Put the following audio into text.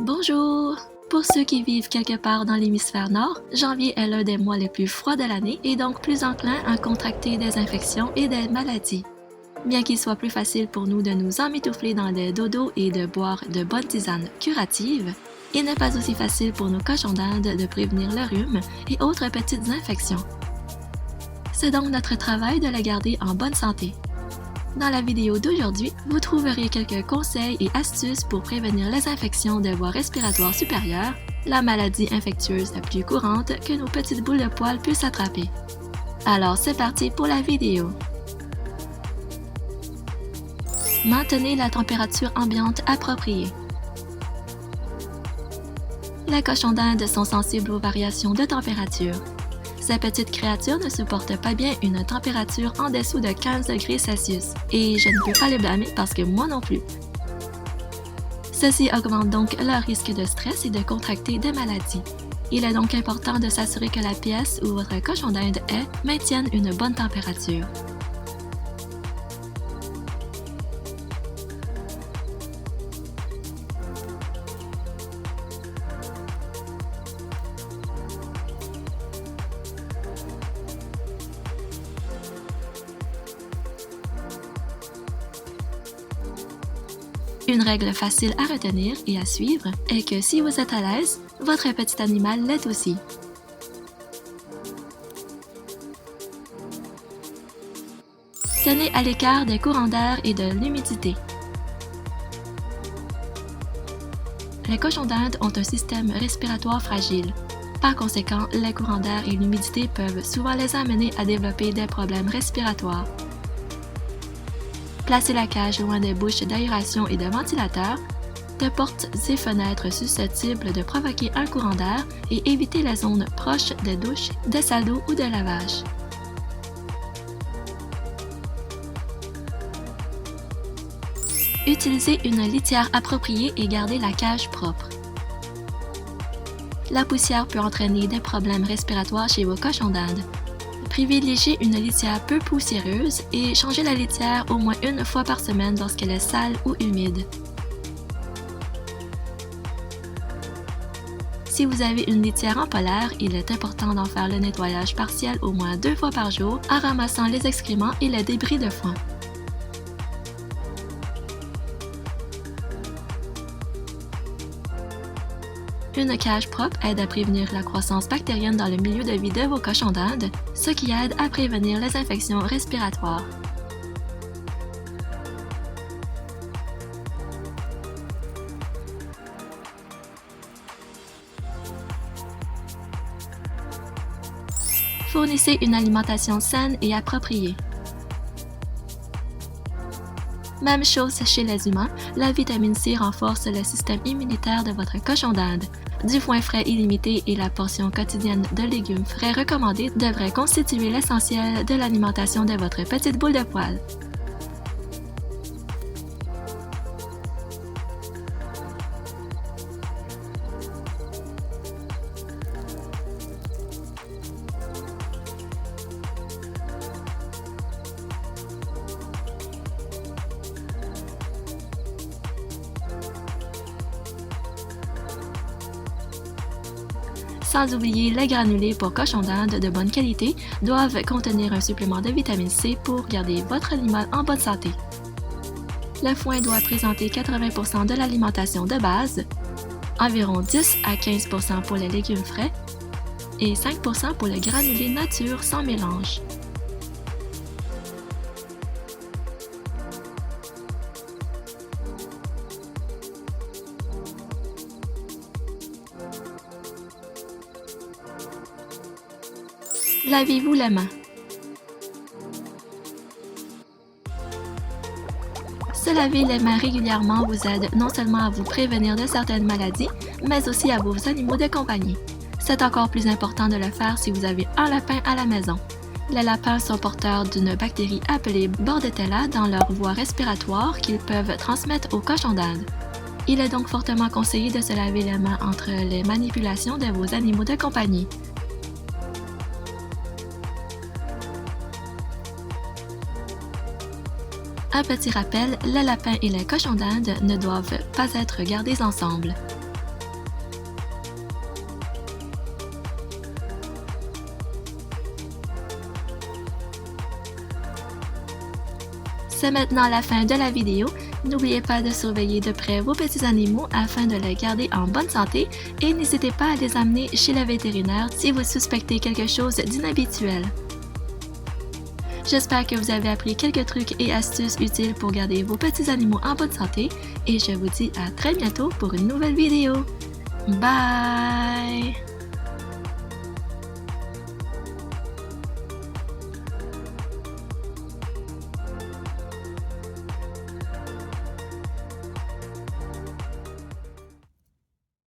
Bonjour! Pour ceux qui vivent quelque part dans l'hémisphère nord, janvier est l'un des mois les plus froids de l'année et donc plus enclin à contracter des infections et des maladies. Bien qu'il soit plus facile pour nous de nous emmitoufler dans des dodos et de boire de bonnes tisanes curatives, il n'est pas aussi facile pour nos cochons d'Inde de prévenir le rhume et autres petites infections. C'est donc notre travail de les garder en bonne santé. Dans la vidéo d'aujourd'hui, vous trouverez quelques conseils et astuces pour prévenir les infections des voies respiratoires supérieures, la maladie infectieuse la plus courante que nos petites boules de poils puissent attraper. Alors c'est parti pour la vidéo! Maintenez la température ambiante appropriée. Les cochons d'Inde sont sensibles aux variations de température. Ces petites créatures ne supportent pas bien une température en dessous de 15 degrés Celsius, et je ne peux pas les blâmer parce que moi non plus. Ceci augmente donc leur risque de stress et de contracter des maladies. Il est donc important de s'assurer que la pièce où votre cochon d'Inde est maintienne une bonne température. Une règle facile à retenir et à suivre est que si vous êtes à l'aise, votre petit animal l'est aussi. Tenez à l'écart des courants d'air et de l'humidité. Les cochons d'Inde ont un système respiratoire fragile. Par conséquent, les courants d'air et l'humidité peuvent souvent les amener à développer des problèmes respiratoires. Placez la cage loin des bouches d'aération et de ventilateurs, de portes et fenêtres susceptibles de provoquer un courant d'air et évitez les zones proches des douches, des salles d'eau ou de lavage. Utilisez une litière appropriée et gardez la cage propre. La poussière peut entraîner des problèmes respiratoires chez vos cochons d'Inde. Privilégiez une litière peu poussiéreuse et changez la litière au moins une fois par semaine lorsqu'elle est sale ou humide. Si vous avez une litière en polaire, il est important d'en faire le nettoyage partiel au moins 2 fois par jour en ramassant les excréments et les débris de foin. Une cage propre aide à prévenir la croissance bactérienne dans le milieu de vie de vos cochons d'Inde, ce qui aide à prévenir les infections respiratoires. Fournissez une alimentation saine et appropriée. Même chose chez les humains, la vitamine C renforce le système immunitaire de votre cochon d'Inde. Du foin frais illimité et la portion quotidienne de légumes frais recommandés devraient constituer l'essentiel de l'alimentation de votre petite boule de poil. Sans oublier les granulés pour cochons d'Inde de bonne qualité doivent contenir un supplément de vitamine C pour garder votre animal en bonne santé. Le foin doit présenter 80% de l'alimentation de base, environ 10 à 15% pour les légumes frais et 5% pour le granulé nature sans mélange. Lavez-vous les mains. Se laver les mains régulièrement vous aide non seulement à vous prévenir de certaines maladies, mais aussi à vos animaux de compagnie. C'est encore plus important de le faire si vous avez un lapin à la maison. Les lapins sont porteurs d'une bactérie appelée Bordetella dans leur voie respiratoire qu'ils peuvent transmettre aux cochons d'Inde. Il est donc fortement conseillé de se laver les mains entre les manipulations de vos animaux de compagnie. Un petit rappel, le lapin et les cochons d'Inde ne doivent pas être gardés ensemble. C'est maintenant la fin de la vidéo. N'oubliez pas de surveiller de près vos petits animaux afin de les garder en bonne santé et n'hésitez pas à les amener chez le vétérinaire si vous suspectez quelque chose d'inhabituel. J'espère que vous avez appris quelques trucs et astuces utiles pour garder vos petits animaux en bonne santé et je vous dis à très bientôt pour une nouvelle vidéo. Bye!